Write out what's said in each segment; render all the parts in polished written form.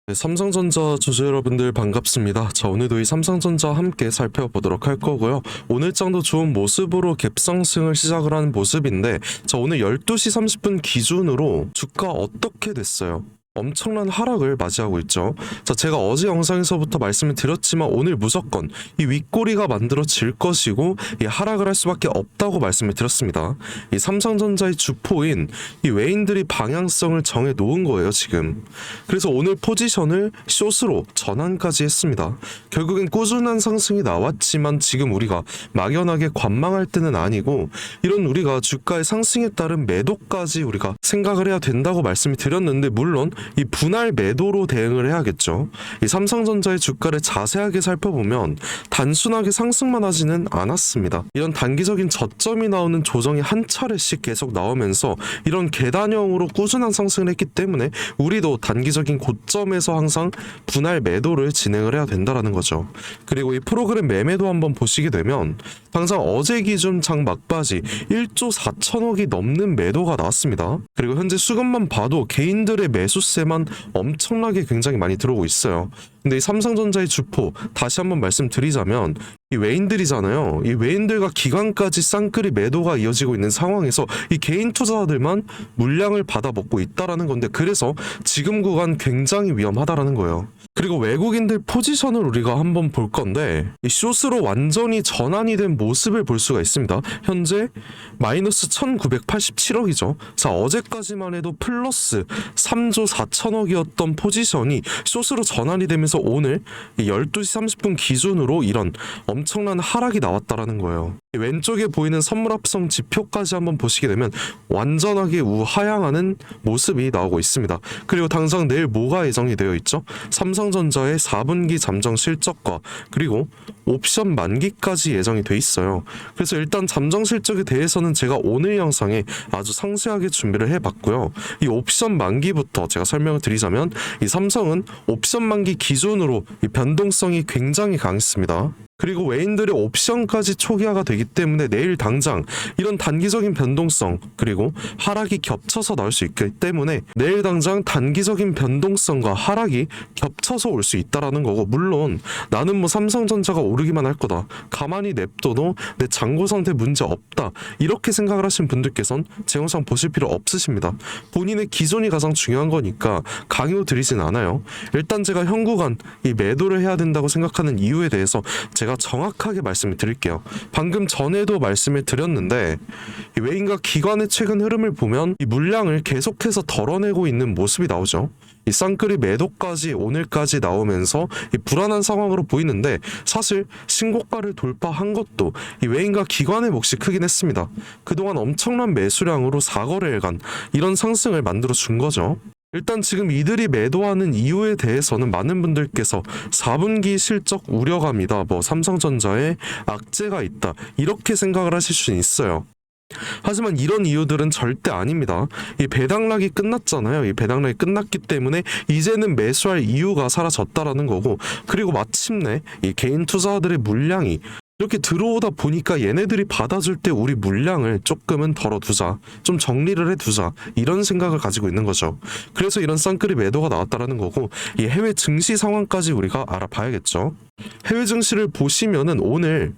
네, 삼성전자 주주 여러분들 반갑습니다. 자, 오늘도 이 삼성전자 함께 살펴보도록 할 거고요. 오늘 장도 좋은 모습으로 갭상승을 시작을 하는 모습인데, 자, 오늘 12시 30분 기준으로 주가 어떻게 됐어요? 엄청난 하락을 맞이하고 있죠. 자, 제가 어제 영상에서부터 말씀을 드렸지만 오늘 무조건 이 윗꼬리가 만들어질 것이고 이 하락을 할 수밖에 없다고 말씀을 드렸습니다. 이 삼성전자의 주포인 이 외인들이 방향성을 정해 놓은 거예요, 지금. 그래서 오늘 포지션을 숏으로 전환까지 했습니다. 결국엔 꾸준한 상승이 나왔지만 지금 우리가 막연하게 관망할 때는 아니고, 이런 우리가 주가의 상승에 따른 매도까지 우리가 생각을 해야 된다고 말씀을 드렸는데, 물론 이 분할 매도로 대응을 해야겠죠. 이 삼성전자의 주가를 자세하게 살펴보면 단순하게 상승만 하지는 않았습니다. 이런 단기적인 저점이 나오는 조정이 한 차례씩 계속 나오면서 이런 계단형으로 꾸준한 상승을 했기 때문에 우리도 단기적인 고점에서 항상 분할 매도를 진행을 해야 된다는 거죠. 그리고 이 프로그램 매매도 한번 보시게 되면 당장 어제 기준 장 막바지 1조 4천억이 넘는 매도가 나왔습니다. 그리고 현재 수급만 봐도 개인들의 매수세만 엄청나게 굉장히 많이 들어오고 있어요. 근데 이 삼성전자의 주포 다시 한번 말씀드리자면 이 외인들이잖아요. 이 외인들과 기관까지 쌍끌이 매도가 이어지고 있는 상황에서 이 개인 투자자들만 물량을 받아먹고 있다라는 건데, 그래서 지금 구간 굉장히 위험하다라는 거예요. 그리고 외국인들 포지션을 우리가 한번 볼 건데, 이 숏으로 완전히 전환이 된 모습을 볼 수가 있습니다. 현재 마이너스 1987억이죠. 자, 어제까지만 해도 플러스 3조 4천억이었던 포지션이 숏으로 전환이 되면서 오늘 12시 30분 기준으로 이런 엄청난 하락이 나왔다라는 거예요. 왼쪽에 보이는 선물합성 지표까지 한번 보시게 되면 완전하게 우하향하는 모습이 나오고 있습니다. 그리고 당장 내일 뭐가 예정이 되어 있죠? 삼성전자의 4분기 잠정 실적과 그리고 옵션 만기까지 예정이 돼 있어요. 그래서 일단 잠정 실적에 대해서는 제가 오늘 영상에 아주 상세하게 준비를 해봤고요. 이 옵션 만기부터 제가 설명을 드리자면, 이 삼성은 옵션 만기 기준으로 이 변동성이 굉장히 강했습니다. 그리고 외인들의 옵션까지 초기화가 되기 때문에 내일 당장 이런 단기적인 변동성 그리고 하락이 겹쳐서 나올 수 있기 때문에 내일 당장 단기적인 변동성과 하락이 겹쳐서 올 수 있다라는 거고, 물론 나는 뭐 삼성전자가 오르기만 할 거다, 가만히 냅둬도 내 잔고 상태 문제 없다, 이렇게 생각을 하신 분들께선 제 영상 보실 필요 없으십니다. 본인의 기존이 가장 중요한 거니까 강요 드리진 않아요. 일단 제가 현 구간 이 매도를 해야 된다고 생각하는 이유에 대해서 제가 정확하게 말씀을 드릴게요. 방금 전에도 말씀을 드렸는데, 이 외인과 기관의 최근 흐름을 보면 이 물량을 계속해서 덜어내고 있는 모습이 나오죠. 이 쌍끌이 매도까지 오늘까지 나오면서 이 불안한 상황으로 보이는데, 사실 신고가를 돌파한 것도 이 외인과 기관의 몫이 크긴 했습니다. 그동안 엄청난 매수량으로 4거래일간 이런 상승을 만들어 준 거죠. 일단 지금 이들이 매도하는 이유에 대해서는 많은 분들께서 4분기 실적 우려감이다, 뭐 삼성전자에 악재가 있다, 이렇게 생각을 하실 수 있어요. 하지만 이런 이유들은 절대 아닙니다. 이 배당락이 끝났잖아요. 이 배당락이 끝났기 때문에 이제는 매수할 이유가 사라졌다라는 거고, 그리고 마침내 이 개인 투자자들의 물량이 이렇게 들어오다 보니까 얘네들이 받아줄 때 우리 물량을 조금은 덜어두자, 좀 정리를 해두자, 이런 생각을 가지고 있는 거죠. 그래서 이런 쌍끌이 매도가 나왔다라는 거고, 이 해외 증시 상황까지 우리가 알아봐야겠죠. 해외 증시를 보시면은 오늘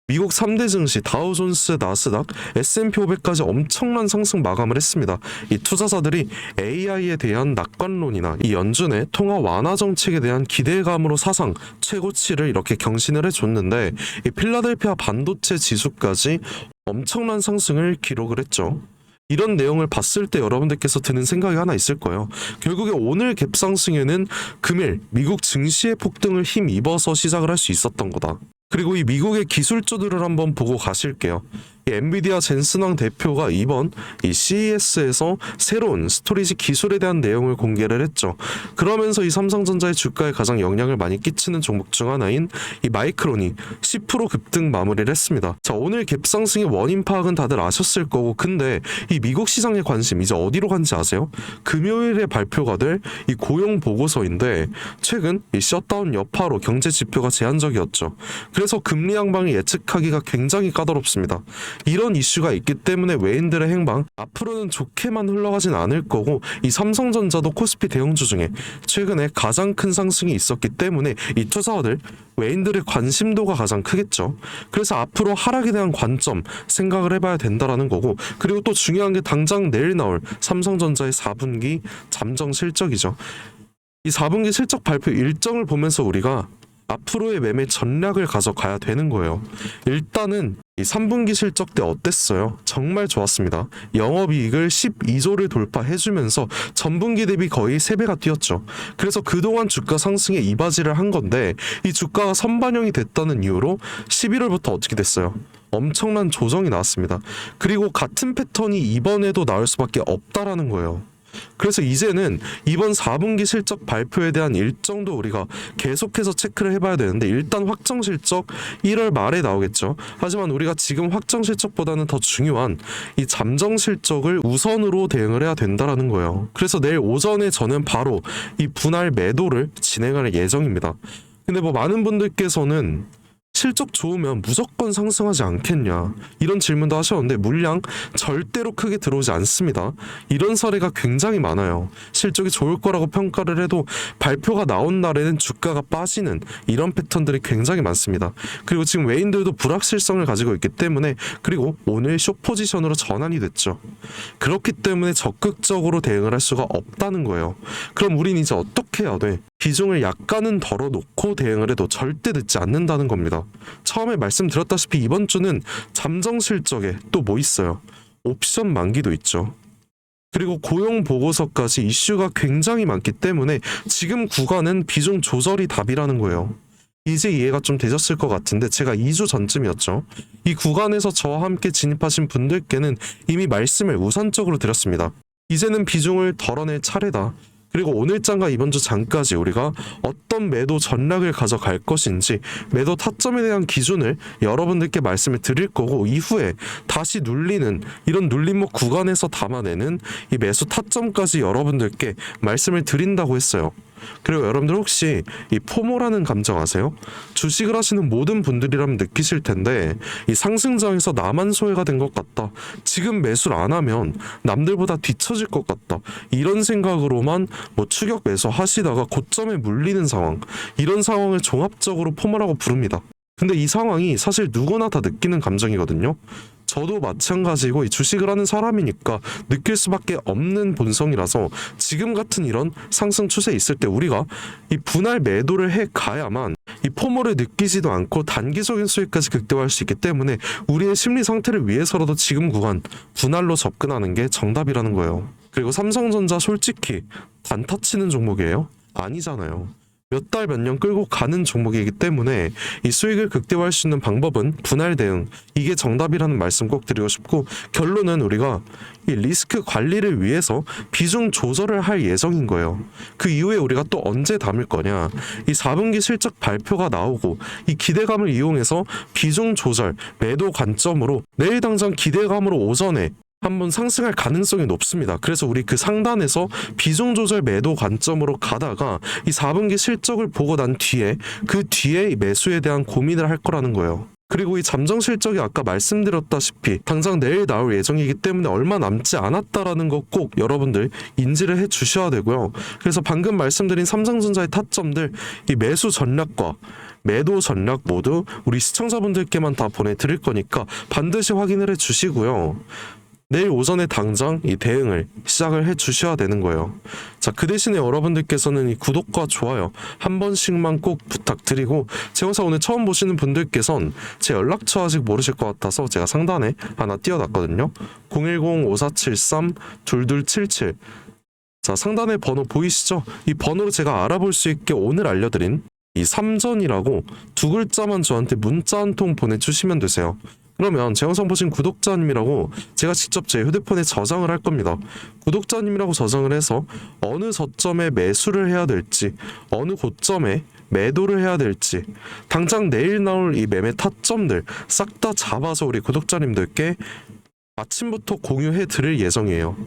미국 3대 증시 다우존스, 나스닥, S&P 500까지 엄청난 상승 마감을 했습니다. 이 투자자들이 AI에 대한 낙관론이나 이 연준의 통화 완화 정책에 대한 기대감으로 사상 최고치를 이렇게 경신을 해줬는데, 이 필라델피아 반도체 지수까지 엄청난 상승을 기록을 했죠. 이런 내용을 봤을 때 여러분들께서 드는 생각이 하나 있을 거예요. 결국에 오늘 갭상승에는 금일 미국 증시의 폭등을 힘입어서 시작을 할 수 있었던 거다. 그리고 이 미국의 기술주들을 한번 보고 가실게요. 이 엔비디아 젠슨왕 대표가 이번 이 CES에서 새로운 스토리지 기술에 대한 내용을 공개를 했죠. 그러면서 이 삼성전자의 주가에 가장 영향을 많이 끼치는 종목 중 하나인 이 마이크론이 10% 급등 마무리를 했습니다. 자, 오늘 갭상승의 원인 파악은 다들 아셨을 거고, 근데 이 미국 시장의 관심 이제 어디로 간지 아세요? 금요일에 발표가 될 이 고용 보고서인데, 최근 이 셧다운 여파로 경제 지표가 제한적이었죠. 그래서 금리 양방을 예측하기가 굉장히 까다롭습니다. 이런 이슈가 있기 때문에 외인들의 행방 앞으로는 좋게만 흘러가진 않을 거고, 이 삼성전자도 코스피 대형주 중에 최근에 가장 큰 상승이 있었기 때문에 이 투자자들 외인들의 관심도가 가장 크겠죠. 그래서 앞으로 하락에 대한 관점 생각을 해봐야 된다라는 거고, 그리고 또 중요한 게 당장 내일 나올 삼성전자의 4분기 잠정 실적이죠. 이 4분기 실적 발표 일정을 보면서 우리가 앞으로의 매매 전략을 가져가야 되는 거예요. 일단은 이 3분기 실적 때 어땠어요? 정말 좋았습니다. 영업이익을 12조를 돌파해주면서 전분기 대비 거의 3배가 뛰었죠. 그래서 그동안 주가 상승에 이바지를 한 건데, 이 주가가 선반영이 됐다는 이유로 11월부터 어떻게 됐어요? 엄청난 조정이 나왔습니다. 그리고 같은 패턴이 이번에도 나올 수밖에 없다라는 거예요. 그래서 이제는 이번 4분기 실적 발표에 대한 일정도 우리가 계속해서 체크를 해봐야 되는데, 일단 확정 실적 1월 말에 나오겠죠. 하지만 우리가 지금 확정 실적보다는 더 중요한 이 잠정 실적을 우선으로 대응을 해야 된다라는 거예요. 그래서 내일 오전에 저는 바로 이 분할 매도를 진행할 예정입니다. 근데 뭐 많은 분들께서는 실적 좋으면 무조건 상승하지 않겠냐, 이런 질문도 하셨는데, 물량 절대로 크게 들어오지 않습니다. 이런 사례가 굉장히 많아요. 실적이 좋을 거라고 평가를 해도 발표가 나온 날에는 주가가 빠지는 이런 패턴들이 굉장히 많습니다. 그리고 지금 외인들도 불확실성을 가지고 있기 때문에, 그리고 오늘 숏 포지션으로 전환이 됐죠. 그렇기 때문에 적극적으로 대응을 할 수가 없다는 거예요. 그럼 우린 이제 어떻게 해야 돼? 비중을 약간은 덜어놓고 대응을 해도 절대 늦지 않는다는 겁니다. 처음에 말씀드렸다시피 이번 주는 잠정 실적에 또 뭐 있어요? 옵션 만기도 있죠. 그리고 고용 보고서까지 이슈가 굉장히 많기 때문에 지금 구간은 비중 조절이 답이라는 거예요. 이제 이해가 좀 되셨을 것 같은데, 제가 2주 전쯤이었죠. 이 구간에서 저와 함께 진입하신 분들께는 이미 말씀을 우선적으로 드렸습니다. 이제는 비중을 덜어낼 차례다. 그리고 오늘장과 이번주 장까지 우리가 어떤 매도 전략을 가져갈 것인지, 매도 타점에 대한 기준을 여러분들께 말씀을 드릴 거고, 이후에 다시 눌리는 이런 눌림목 구간에서 담아내는 이 매수 타점까지 여러분들께 말씀을 드린다고 했어요. 그리고 여러분들 혹시 이 포모라는 감정 아세요? 주식을 하시는 모든 분들이라면 느끼실 텐데, 이 상승장에서 나만 소외가 된 것 같다, 지금 매수를 안 하면 남들보다 뒤처질 것 같다, 이런 생각으로만 뭐 추격 매수 하시다가 고점에 물리는 상황, 이런 상황을 종합적으로 포모라고 부릅니다. 근데 이 상황이 사실 누구나 다 느끼는 감정이거든요. 저도 마찬가지고 이 주식을 하는 사람이니까 느낄 수밖에 없는 본성이라서, 지금 같은 이런 상승 추세 있을 때 우리가 이 분할 매도를 해 가야만 이 포모를 느끼지도 않고 단기적인 수익까지 극대화할 수 있기 때문에, 우리의 심리 상태를 위해서라도 지금 구간 분할로 접근하는 게 정답이라는 거예요. 그리고 삼성전자 솔직히 단타 치는 종목이에요? 아니잖아요. 몇 달 몇 년 끌고 가는 종목이기 때문에 이 수익을 극대화할 수 있는 방법은 분할 대응, 이게 정답이라는 말씀 꼭 드리고 싶고, 결론은 우리가 이 리스크 관리를 위해서 비중 조절을 할 예정인 거예요. 그 이후에 우리가 또 언제 담을 거냐, 이 4분기 실적 발표가 나오고 이 기대감을 이용해서 비중 조절, 매도 관점으로 내일 당장 기대감으로 오전에 한번 상승할 가능성이 높습니다. 그래서 우리 그 상단에서 비중 조절 매도 관점으로 가다가 이 4분기 실적을 보고 난 뒤에 그 뒤에 이 매수에 대한 고민을 할 거라는 거예요. 그리고 이 잠정 실적이 아까 말씀드렸다시피 당장 내일 나올 예정이기 때문에 얼마 남지 않았다라는 거 꼭 여러분들 인지를 해 주셔야 되고요. 그래서 방금 말씀드린 삼성전자의 타점들, 이 매수 전략과 매도 전략 모두 우리 시청자분들께만 다 보내드릴 거니까 반드시 확인을 해 주시고요. 내일 오전에 당장 이 대응을 시작을 해 주셔야 되는 거예요. 자, 그 대신에 여러분들께서는 이 구독과 좋아요 한 번씩만 꼭 부탁드리고, 제 영상 오늘 처음 보시는 분들께선 제 연락처 아직 모르실 것 같아서 제가 상단에 하나 띄워놨거든요. 010-5473-2277. 자, 상단에 번호 보이시죠? 이 번호로 제가 알아볼 수 있게 오늘 알려드린 이 3전이라고 두 글자만 저한테 문자 한 통 보내주시면 되세요. 그러면 제 영상 보신 구독자님이라고 제가 직접 제 휴대폰에 저장을 할 겁니다. 구독자님이라고 저장을 해서 어느 저점에 매수를 해야 될지, 어느 고점에 매도를 해야 될지, 당장 내일 나올 이 매매 타점들 싹 다 잡아서 우리 구독자님들께 아침부터 공유해 드릴 예정이에요.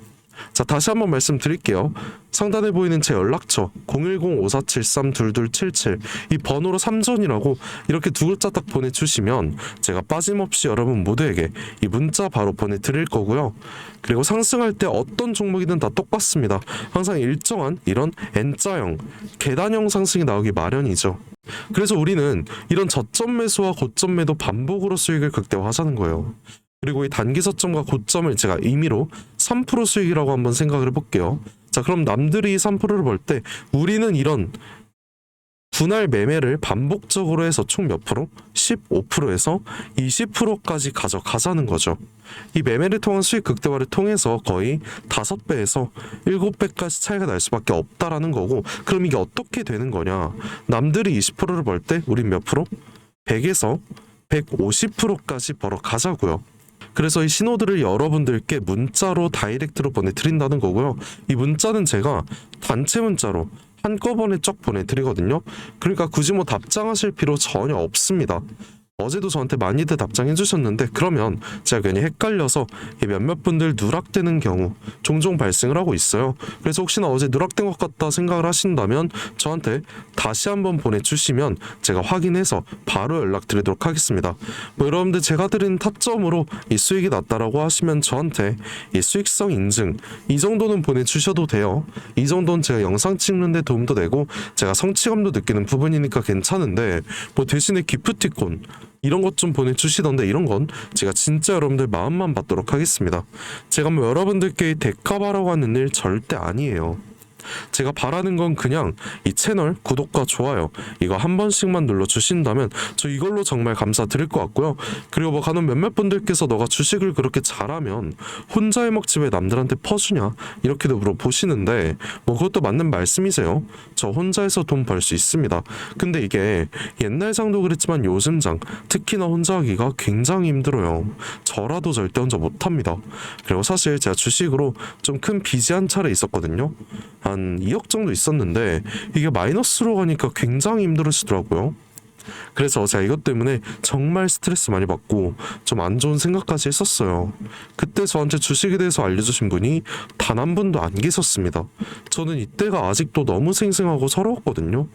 자, 다시 한번 말씀드릴게요. 상단에 보이는 제 연락처 010-5473-2277 이 번호로 3전이라고 이렇게 두 글자 딱 보내주시면 제가 빠짐없이 여러분 모두에게 이 문자 바로 보내드릴 거고요. 그리고 상승할 때 어떤 종목이든 다 똑같습니다. 항상 일정한 이런 N자형, 계단형 상승이 나오기 마련이죠. 그래서 우리는 이런 저점 매수와 고점 매도 반복으로 수익을 극대화하자는 거예요. 그리고 이 단기 저점과 고점을 제가 임의로 3% 수익이라고 한번 생각을 해볼게요. 자, 그럼 남들이 3%를 벌 때 우리는 이런 분할 매매를 반복적으로 해서 총 몇 프로? 15%에서 20%까지 가져가자는 거죠. 이 매매를 통한 수익 극대화를 통해서 거의 5배에서 7배까지 차이가 날 수밖에 없다라는 거고, 그럼 이게 어떻게 되는 거냐? 남들이 20%를 벌 때 우린 몇 프로? 100에서 150%까지 벌어 가자고요. 그래서 이 신호들을 여러분들께 문자로 다이렉트로 보내드린다는 거고요. 이 문자는 제가 단체 문자로 한꺼번에 쫙 보내드리거든요. 그러니까 굳이 뭐 답장하실 필요 전혀 없습니다. 어제도 저한테 많이들 답장해 주셨는데, 그러면 제가 괜히 헷갈려서 몇몇 분들 누락되는 경우 종종 발생을 하고 있어요. 그래서 혹시나 어제 누락된 것 같다 생각을 하신다면 저한테 다시 한번 보내주시면 제가 확인해서 바로 연락드리도록 하겠습니다. 뭐 여러분들 제가 드린 타점으로 이 수익이 났다라고 하시면 저한테 이 수익성 인증 이 정도는 보내주셔도 돼요. 이 정도는 제가 영상 찍는데 도움도 되고 제가 성취감도 느끼는 부분이니까 괜찮은데, 뭐 대신에 기프티콘 이런 것 좀 보내주시던데 이런 건 제가 진짜 여러분들 마음만 받도록 하겠습니다. 제가 뭐 여러분들께 대가바라고 하는 일 절대 아니에요. 제가 바라는 건 그냥 이 채널 구독과 좋아요 이거 한 번씩만 눌러주신다면 저 이걸로 정말 감사드릴 것 같고요. 그리고 뭐 간혹 몇몇 분들께서 너가 주식을 그렇게 잘하면 혼자 해먹지 왜 남들한테 퍼주냐 이렇게도 물어보시는데, 뭐 그것도 맞는 말씀이세요. 저 혼자 해서 돈 벌 수 있습니다. 근데 이게 옛날 장도 그랬지만 요즘 장 특히나 혼자 하기가 굉장히 힘들어요. 저라도 절대 혼자 못합니다. 그리고 사실 제가 주식으로 좀 큰 빚이 한 차례 있었거든요. 한 2억 정도 있었는데 이게 마이너스로 가니까 굉장히 힘들으시더라고요. 그래서 제가 이것 때문에 정말 스트레스 많이 받고 좀 안 좋은 생각까지 했었어요. 그때 저한테 주식에 대해서 알려주신 분이 단 한 분도 안 계셨습니다. 저는 이때가 아직도 너무 생생하고 서러웠거든요.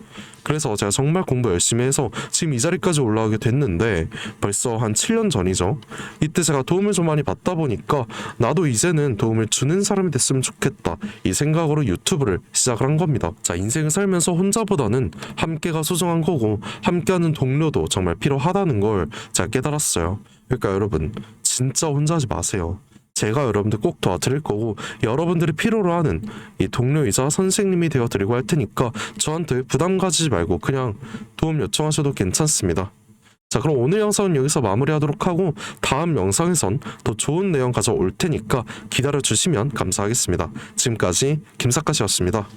그래서 제가 정말 공부 열심히 해서 지금 이 자리까지 올라가게 됐는데 벌써 한 7년 전이죠. 이때 제가 도움을 좀 많이 받다 보니까 나도 이제는 도움을 주는 사람이 됐으면 좋겠다 이 생각으로 유튜브를 시작을 한 겁니다. 자, 인생을 살면서 혼자보다는 함께가 소중한 거고 함께하는 동료도 정말 필요하다는 걸 제가 깨달았어요. 그러니까 여러분 진짜 혼자 하지 마세요. 제가 여러분들 꼭 도와드릴 거고 여러분들이 필요로 하는 이 동료이자 선생님이 되어드리고 할 테니까 저한테 부담 가지지 말고 그냥 도움 요청하셔도 괜찮습니다. 자, 그럼 오늘 영상은 여기서 마무리하도록 하고 다음 영상에선 더 좋은 내용 가져올 테니까 기다려주시면 감사하겠습니다. 지금까지 김사카시였습니다.